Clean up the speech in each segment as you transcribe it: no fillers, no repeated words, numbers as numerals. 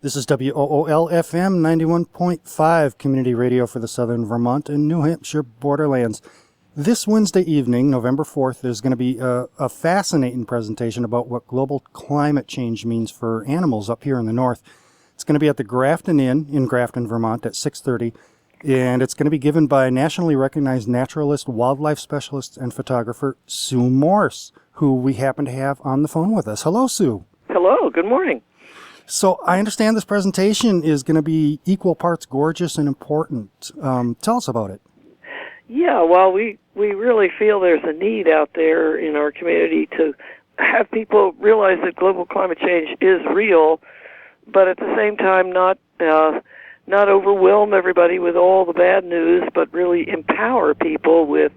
This is WOOL-FM 91.5 Community Radio for the Southern Vermont and New Hampshire borderlands. This Wednesday evening, November 4th, there's going to be a fascinating presentation about what global climate change means for animals up here in the north. It's going to be at the Grafton Inn in Grafton, Vermont at 6:30, and it's going to be given by nationally recognized naturalist, wildlife specialist, and photographer Sue Morse, who we happen to have on the phone with us. Hello, Sue. Hello, good morning. So I understand this presentation is going to be equal parts gorgeous and important. Tell us about it. Yeah, well, we really feel there's a need out there in our community to have people realize that global climate change is real, but at the same time not overwhelm everybody with all the bad news, but really empower people with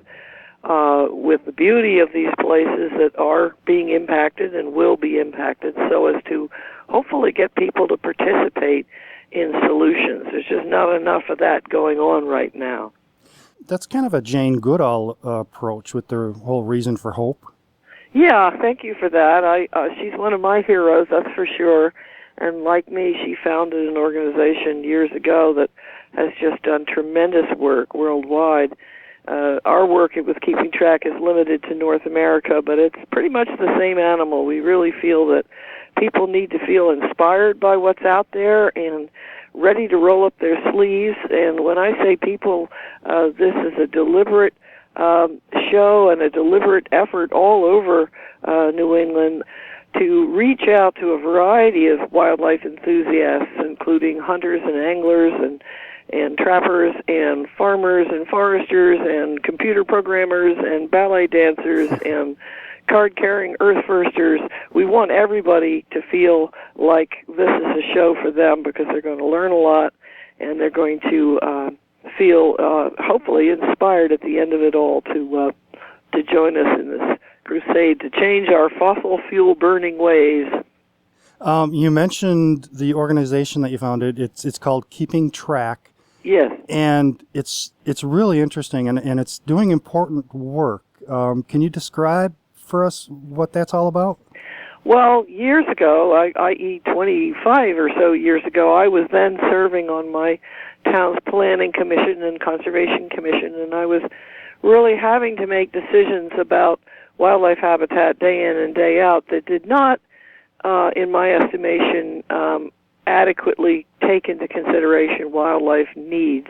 the beauty of these places that are being impacted and will be impacted, so as to hopefully get people to participate in solutions. There's just not enough of that going on right now. That's kind of a Jane Goodall approach with the whole reason for hope. Yeah, thank you for that. She's one of my heroes, that's for sure. And like me, she founded an organization years ago that has just done tremendous work worldwide. Our work with Keeping Track is limited to North America, but it's pretty much the same animal. We really feel that people need to feel inspired by what's out there and ready to roll up their sleeves. And when I say people, this is a deliberate show and a deliberate effort all over New England to reach out to a variety of wildlife enthusiasts, including hunters and anglers and trappers and farmers and foresters and computer programmers and ballet dancers and card-carrying earth-firsters. We want everybody to feel like this is a show for them because they're going to learn a lot and they're going to feel hopefully inspired at the end of it all to join us in this crusade to change our fossil fuel burning ways. You mentioned the organization that you founded. It's called Keeping Track. Yes. And it's really interesting, and it's doing important work. Can you describe for us what that's all about? Well, years ago, i.e. 25 or so years ago, I was then serving on my town's planning commission and conservation commission, and I was really having to make decisions about wildlife habitat day in and day out that did not, in my estimation, adequately take into consideration wildlife needs.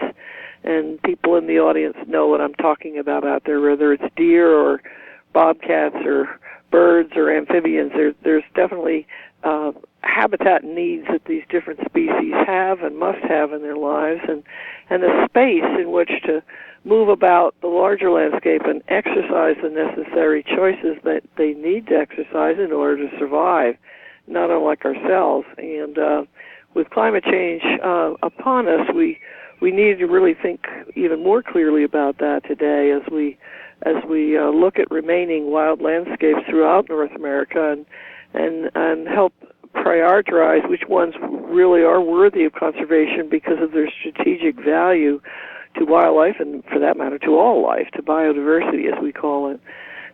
And people in the audience know what I'm talking about out there, whether it's deer or bobcats or birds or amphibians. There's definitely habitat needs that these different species have and must have in their lives, and the space in which to move about the larger landscape and exercise the necessary choices that they need to exercise in order to survive, not unlike ourselves. And with climate change upon us, we need to really think even more clearly about that today as we look at remaining wild landscapes throughout North America and help prioritize which ones really are worthy of conservation because of their strategic value to wildlife and, for that matter, to all life, to biodiversity, as we call it.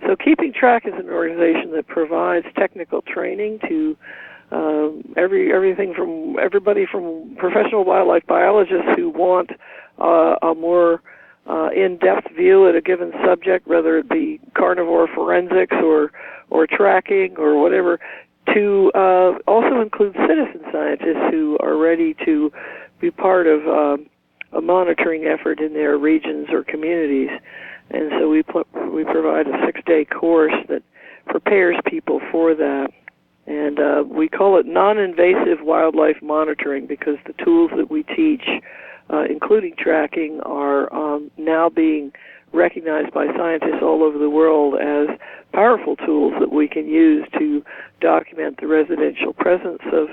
So Keeping Track is an organization that provides technical training to everybody from professional wildlife biologists who want a more in-depth view at a given subject, whether it be carnivore forensics or tracking or whatever, to also include citizen scientists who are ready to be part of a monitoring effort in their regions or communities. And so we provide a 6-day course that prepares people for that. And we call it non-invasive wildlife monitoring because the tools that we teach, including tracking, are now being recognized by scientists all over the world as powerful tools that we can use to document the residential presence of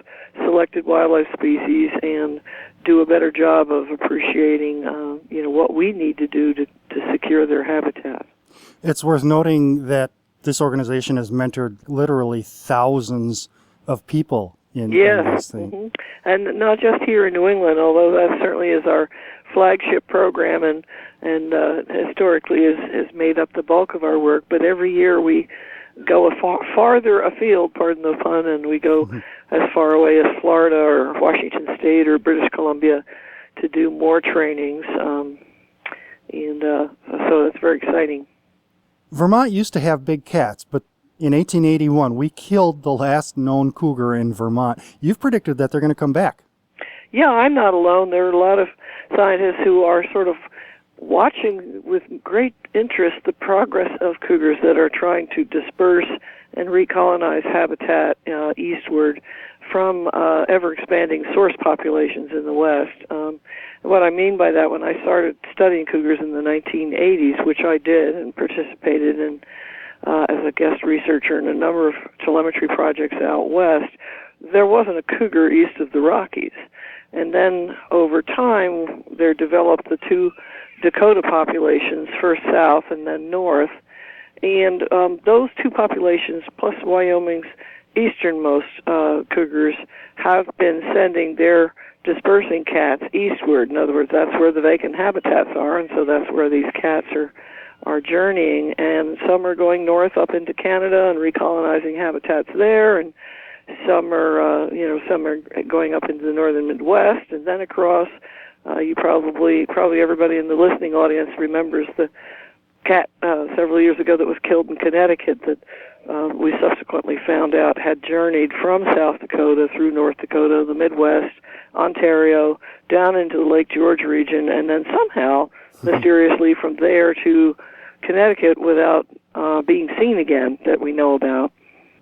selected wildlife species and do a better job of appreciating what we need to do to secure their habitat. It's worth noting that this organization has mentored literally thousands of people in this thing. Mm-hmm. And not just here in New England, although that certainly is our flagship program and historically has made up the bulk of our work. But every year we go farther afield, pardon the pun, and we go as far away as Florida or Washington State or British Columbia to do more trainings. So it's very exciting. Vermont used to have big cats, but in 1881, we killed the last known cougar in Vermont. You've predicted that they're going to come back. Yeah, I'm not alone. There are a lot of scientists who are sort of watching with great interest the progress of cougars that are trying to disperse and recolonize habitat eastward from ever-expanding source populations in the West. What I mean by that, when I started studying cougars in the 1980s, which I did and participated in as a guest researcher in a number of telemetry projects out west, there wasn't a cougar east of the Rockies. And then over time, there developed the two Dakota populations, first south and then north. And those two populations, plus Wyoming's easternmost cougars, have been sending their dispersing cats eastward. In other words, that's where the vacant habitats are, and so that's where these cats are journeying. And some are going north up into Canada and recolonizing habitats there, and some are going up into the northern Midwest and then across. You probably everybody in the listening audience remembers the cat several years ago that was killed in Connecticut that we subsequently found out had journeyed from South Dakota through North Dakota, the Midwest, Ontario, down into the Lake George region, and then somehow, mysteriously, from there to Connecticut without being seen again that we know about.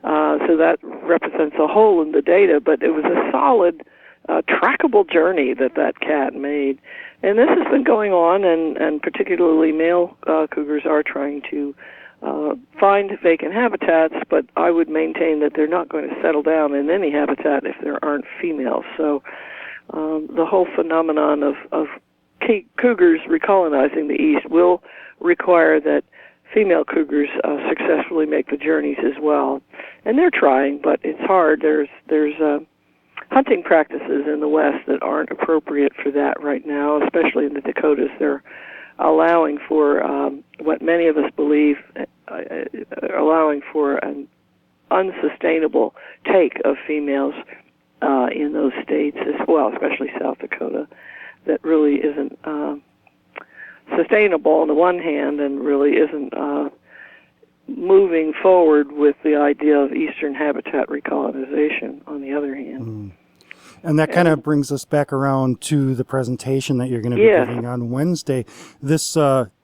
So that represents a hole in the data, but it was a solid, trackable journey that cat made. And this has been going on, and particularly male cougars are trying to find vacant habitats, but I would maintain that they're not going to settle down in any habitat if there aren't females. So the whole phenomenon of cougars recolonizing the east will require that female cougars successfully make the journeys as well. And they're trying, but it's hard. There's hunting practices in the West that aren't appropriate for that right now, especially in the Dakotas. They're allowing for what many of us believe, allowing for an unsustainable take of females in those states as well, especially South Dakota, that really isn't sustainable on the one hand and really isn't moving forward with the idea of eastern habitat recolonization on the other hand. And that kind of brings us back around to the presentation that you're going to be giving on Wednesday. This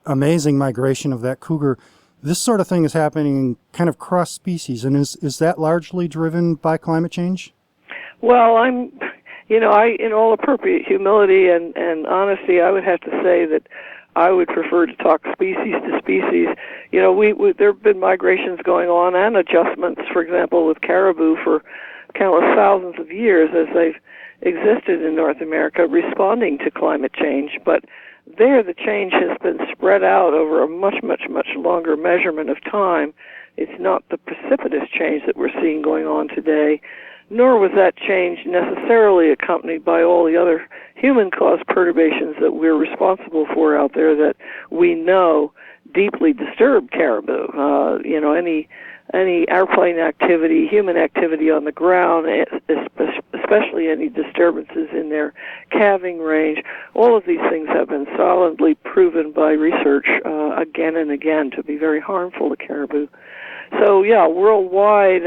amazing migration of that cougar, this sort of thing is happening kind of cross-species, and is that largely driven by climate change? Well, in all appropriate humility and honesty, I would have to say that I would prefer to talk species to species. There have been migrations going on and adjustments, for example, with caribou for countless thousands of years as they've existed in North America responding to climate change. But there the change has been spread out over a much, much, much longer measurement of time. It's not the precipitous change that we're seeing going on today, nor was that change necessarily accompanied by all the other human-caused perturbations that we're responsible for out there that we know deeply disturb caribou. Any airplane activity, human activity on the ground, especially any disturbances in their calving range, all of these things have been solidly proven by research again and again to be very harmful to caribou. So, worldwide,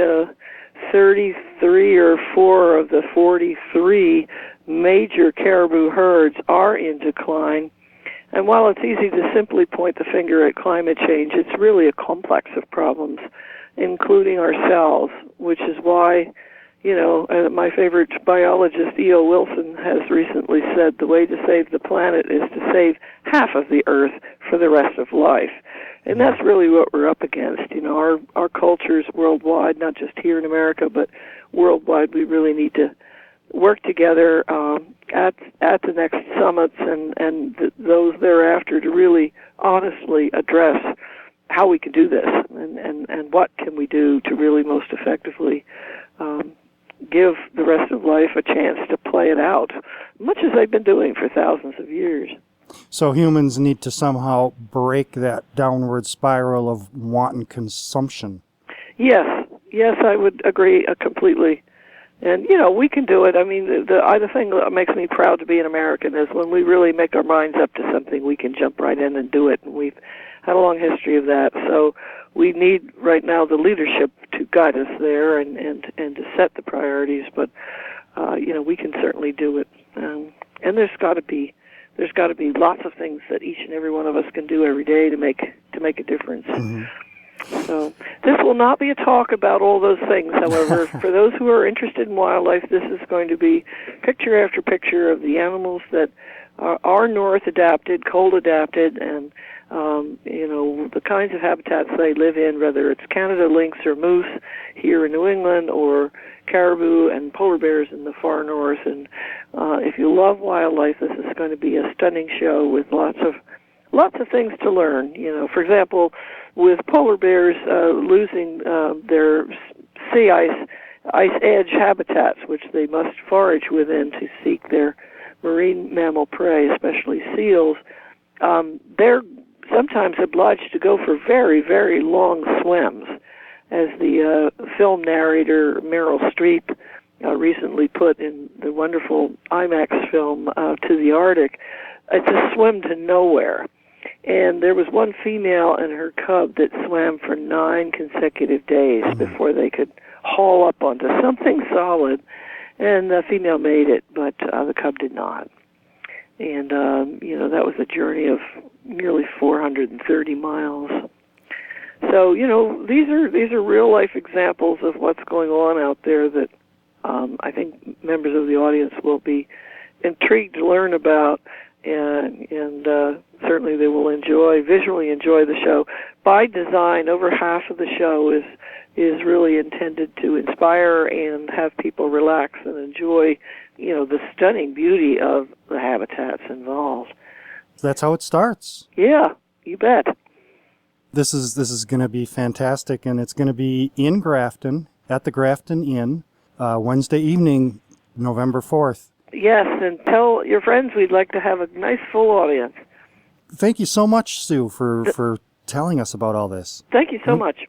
33 or 4 of the 43 major caribou herds are in decline. And while it's easy to simply point the finger at climate change, it's really a complex of problems, including ourselves, which is why, my favorite biologist, E.O. Wilson, has recently said the way to save the planet is to save half of the Earth for the rest of life. And that's really what we're up against. Our cultures worldwide, not just here in America, but worldwide, we really need to work together at the next summits and those thereafter to really honestly address how we can do this and what can we do to really most effectively give the rest of life a chance to play it out, much as they've been doing for thousands of years. So humans need to somehow break that downward spiral of wanton consumption. Yes, I would agree completely. And, we can do it. I mean, the thing that makes me proud to be an American is when we really make our minds up to something, we can jump right in and do it. And we've had a long history of that. So we need right now the leadership to guide us there and to set the priorities. But, we can certainly do it. And there's got to be lots of things that each and every one of us can do every day to make a difference. Mm-hmm. So this will not be a talk about all those things. However, for those who are interested in wildlife, this is going to be picture after picture of the animals that are north adapted, cold adapted, and the kinds of habitats they live in, whether it's Canada lynx or moose here in New England, or caribou and polar bears in the far north. And if you love wildlife, this is going to be a stunning show with lots of things to learn. For example, with polar bears losing their sea ice edge habitats, which they must forage within to seek their marine mammal prey, especially seals, they're sometimes obliged to go for very, very long swims. As the film narrator Meryl Streep recently put in the wonderful IMAX film To the Arctic, it's a swim to nowhere. And there was one female and her cub that swam for 9 consecutive days before they could haul up onto something solid. And the female made it, but the cub did not. And, that was a journey of nearly 430 miles. So, these are real-life examples of what's going on out there that I think members of the audience will be intrigued to learn about. And certainly they will visually enjoy the show. By design, over half of the show is really intended to inspire and have people relax and enjoy, the stunning beauty of the habitats involved. That's how it starts. Yeah, you bet. This is going to be fantastic, and it's going to be in Grafton at the Grafton Inn, Wednesday evening, November 4th. Yes, and tell your friends we'd like to have a nice full audience. Thank you so much, Sue, for telling us about all this. Thank you so much.